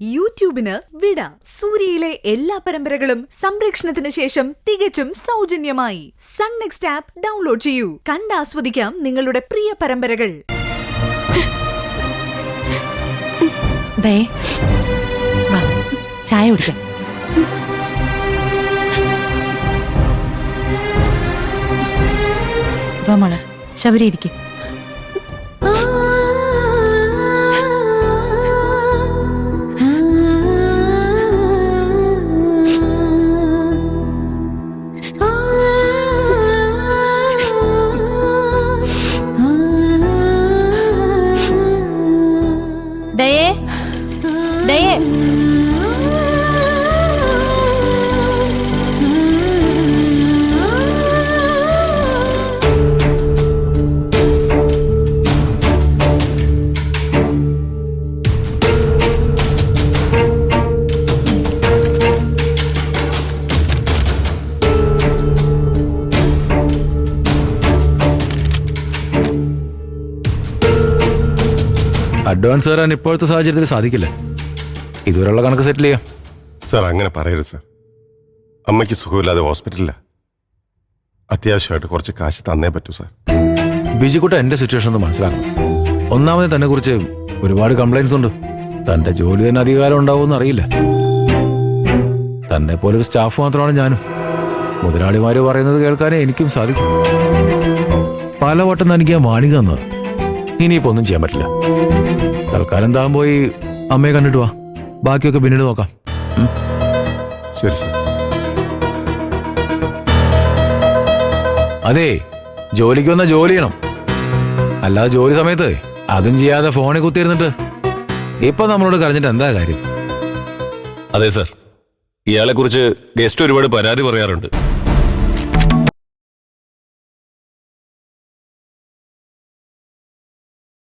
യൂട്യൂബിന് വിട. സൂര്യയിലെ എല്ലാ പരമ്പരകളും സംരക്ഷണത്തിന് ശേഷം തികച്ചും സൗജന്യമായി സൺ നെക്സ്റ്റ് ആപ്പ് ഡൗൺലോഡ് ചെയ്യൂ. കണ്ടാസ്വദിക്കാം നിങ്ങളുടെ പ്രിയ പരമ്പരകൾ. ചായ കുടിക്കാം. വാ മോളെ, ശബരി ഇരിക്കും. അഡ്വാൻസ് തരാൻ ഇപ്പോഴത്തെ സാഹചര്യത്തിൽ സാധിക്കില്ല. ഇതുവരെയുള്ള കണക്ക് സെറ്റിൽ ചെയ്യാം. സാർ അങ്ങനെ പറയരുത് സാർ. അമ്മയ്ക്ക് സുഖമില്ലാതെ ഹോസ്പിറ്റലില്ല. അത്യാവശ്യമായിട്ട് കുറച്ച് കാശ് തന്നേ പറ്റൂ സാർ. ബിജിക്കുട്ട എന്റെ സിറ്റുവേഷൻ ഒന്ന് മനസ്സിലാക്കണം. ഒന്നാമത് തന്നെ കുറിച്ച് ഒരുപാട് കംപ്ലൈൻസ് ഉണ്ട്. തന്റെ ജോലി തന്നെ അധികാരം ഉണ്ടാവുമെന്ന് അറിയില്ല. തന്നെ പോലെ ഒരു സ്റ്റാഫ് മാത്രമാണ് ഞാനും. മുതലാളിമാര് പറയുന്നത് കേൾക്കാനേ എനിക്കും സാധിക്കും. പലവട്ടം തനിക്ക് ഞാൻ വാണിക തന്നത്. ഇനിയിപ്പോ ഒന്നും ചെയ്യാൻ പറ്റില്ല. തൽക്കാലം താൻ പോയി അമ്മയെ കണ്ടിട്ട് വാ. ബാക്കിയൊക്കെ പിന്നീട് നോക്കാം. ശരി സാർ. അതെ, ജോലിക്ക് വന്ന ജോലി ചെയ്യണം. അല്ലാതെ ജോലി സമയത്ത് അതും ചെയ്യാതെ ഫോണിൽ കുത്തിയിരുന്നിട്ട് ഇപ്പൊ നമ്മളോട് കരഞ്ഞിട്ട് എന്താ കാര്യം? അതെ സാർ, ഇയാളെ കുറിച്ച് ഗസ്റ്റ് ഒരുപാട് പരാതി പറയാറുണ്ട്.